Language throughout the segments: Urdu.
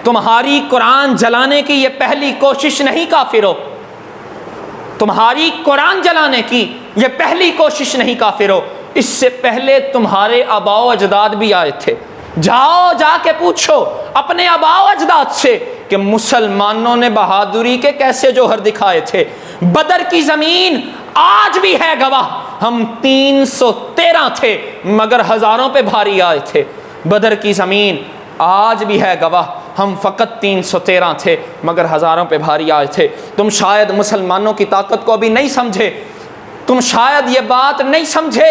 تمہاری قرآن جلانے کی یہ پہلی کوشش نہیں کافرو، تمہاری قرآن جلانے کی یہ پہلی کوشش نہیں کافرو، اس سے پہلے تمہارے آباء و اجداد بھی آئے تھے۔ جاؤ جا کے پوچھو اپنے آباء و اجداد سے کہ مسلمانوں نے بہادری کے کیسے جوہر دکھائے تھے۔ بدر کی زمین آج بھی ہے گواہ، ہم 313 تھے مگر ہزاروں پہ بھاری آئے تھے۔ بدر کی زمین آج بھی ہے گواہ، ہم فقط 313 تھے مگر ہزاروں پہ بھاری آئے تھے۔ تم شاید مسلمانوں کی طاقت کو ابھی نہیں سمجھے، تم شاید یہ بات نہیں سمجھے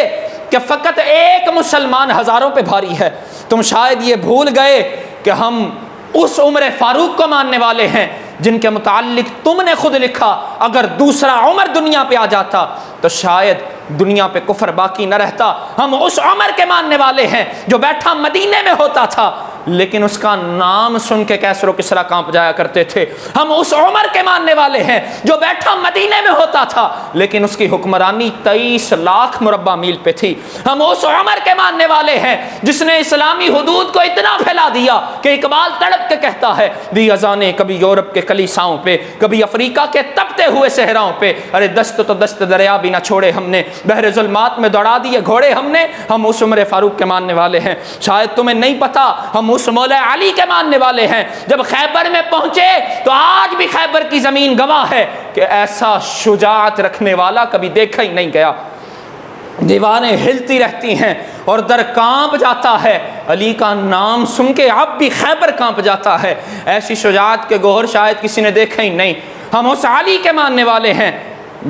کہ فقط ایک مسلمان ہزاروں پہ بھاری ہے، تم شاید یہ بھول گئے کہ ہم اس عمر فاروق کو ماننے والے ہیں جن کے متعلق تم نے خود لکھا اگر دوسرا عمر دنیا پہ آ جاتا تو شاید دنیا پہ کفر باقی نہ رہتا۔ ہم اس عمر کے ماننے والے ہیں جو بیٹھا مدینے میں ہوتا تھا لیکن اس کا نام سن کے کیسر و کسریٰ کانپ جایا کرتے تھے۔ ہم اس عمر کے ماننے والے ہیں جو بیٹھا مدینے میں ہوتا تھا لیکن اس کی حکمرانی 23 لاکھ مربع میل پہ تھی۔ ہم اس عمر کے ماننے والے ہیں جس نے اسلامی حدود کو اتنا پھیلا دیا کہ اقبال تڑپ کے کہتا ہے دی اذانیں کبھی یورپ کے کلیساؤں پہ، کبھی افریقہ کے تپتے ہوئے صحراؤں پہ، ارے دست تو دست دریا بھی نہ چھوڑے ہم نے، بحر ظلمات میں دوڑا دیے گھوڑے ہم نے۔ ہم اس عمر فاروق کے ماننے والے ہیں، شاید تمہیں نہیں پتا ہم اس مولا علی کے ماننے والے ہیں۔ جب خیبر میں پہنچے تو آج بھی خیبر کی زمین گواہ ہے کہ ایسا شجاعت رکھنے والا کبھی دیکھا ہی نہیں گیا۔ دیواریں ہلتی رہتی ہیں اور در کانپ جاتا ہے، علی کا نام سن کے اب بھی خیبر کانپ جاتا ہے۔ ایسی شجاعت کے گوہر شاید کسی نے دیکھا ہی نہیں۔ ہم اس علی کے ماننے والے ہیں،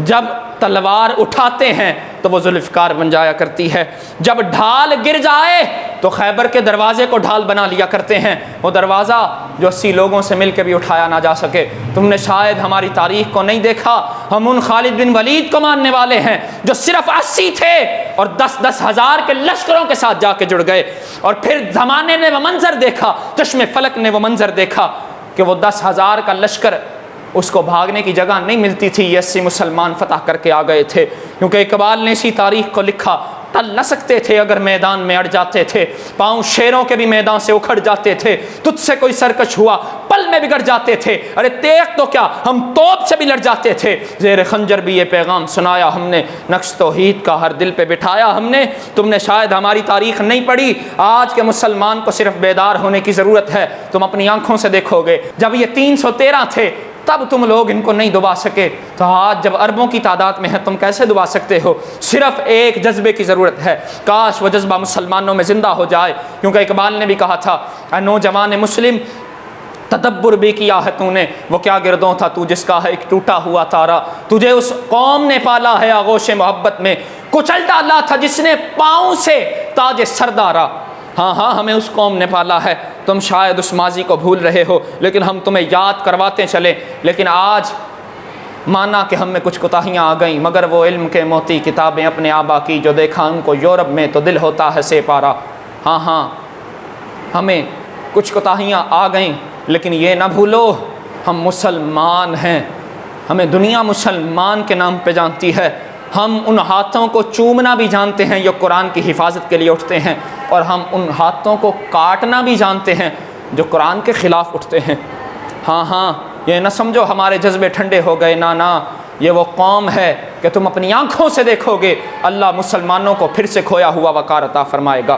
جب تلوار اٹھاتے ہیں تو وہ ذوالفقار بن جایا کرتی ہے، جب ڈھال گر جائے تو خیبر کے دروازے کو ڈھال بنا لیا کرتے ہیں، وہ دروازہ جو 80 لوگوں سے مل کے بھی اٹھایا نہ جا سکے۔ تم نے شاید ہماری تاریخ کو نہیں دیکھا، ہم ان خالد بن ولید کو ماننے والے ہیں جو صرف 80 تھے اور 10-10 ہزار کے لشکروں کے ساتھ جا کے جڑ گئے، اور پھر زمانے نے وہ منظر دیکھا، چشم فلک نے وہ منظر دیکھا کہ وہ 10 ہزار کا لشکر اس کو بھاگنے کی جگہ نہیں ملتی تھی، یہ 80 مسلمان فتح کر کے آ گئے تھے، کیونکہ اقبال نے اسی تاریخ کو لکھا۔ ٹل نہ سکتے تھے اگر میدان میں اڑ جاتے تھے، پاؤں شیروں کے بھی میدان سے اکھڑ جاتے تھے، تجھ سے کوئی سرکش ہوا پل میں بگڑ جاتے تھے، ارے تیغ تو کیا ہم توپ سے بھی لڑ جاتے تھے، زیر خنجر بھی یہ پیغام سنایا ہم نے، نقش توحید کا ہر دل پہ بٹھایا ہم نے۔ تم نے شاید ہماری تاریخ نہیں پڑھی، آج کے مسلمان کو صرف بیدار ہونے کی ضرورت ہے۔ تم اپنی آنکھوں سے دیکھو گے جب یہ 313 تھے تب تم لوگ ان کو نہیں دبا سکے، تو آج جب اربوں کی تعداد میں ہے تم کیسے دبا سکتے ہو؟ صرف ایک جذبے کی ضرورت ہے، کاش وہ جذبہ مسلمانوں میں زندہ ہو جائے، کیونکہ اقبال نے بھی کہا تھا اے نوجوان مسلم تدبر بھی کیا ہے تو نے، وہ کیا گردوں تھا تو جس کا ہے ایک ٹوٹا ہوا تارا، تجھے اس قوم نے پالا ہے آغوش محبت میں، کچل ڈالا تھا جس نے پاؤں سے تاج سردارا۔ ہاں ہاں ہمیں اس قوم نے پالا ہے، تم شاید اس ماضی کو بھول رہے ہو لیکن ہم تمہیں یاد کرواتے چلیں۔ لیکن آج مانا کہ ہم میں کچھ کوتاہیاں آ گئیں، مگر وہ علم کے موتی کتابیں اپنے آبا کی جو دیکھا ان کو یورپ میں تو دل ہوتا ہے سے پارا۔ ہاں ہاں ہمیں کچھ کوتاہیاں آ گئیں لیکن یہ نہ بھولو ہم مسلمان ہیں، ہمیں دنیا مسلمان کے نام پہ جانتی ہے۔ ہم ان ہاتھوں کو چومنا بھی جانتے ہیں جو قرآن کی حفاظت کے لیے اٹھتے ہیں، اور ہم ان ہاتھوں کو کاٹنا بھی جانتے ہیں جو قرآن کے خلاف اٹھتے ہیں۔ ہاں ہاں یہ نہ سمجھو ہمارے جذبے ٹھنڈے ہو گئے، نہ یہ وہ قوم ہے کہ تم اپنی آنکھوں سے دیکھو گے اللہ مسلمانوں کو پھر سے کھویا ہوا وقار عطا فرمائے گا۔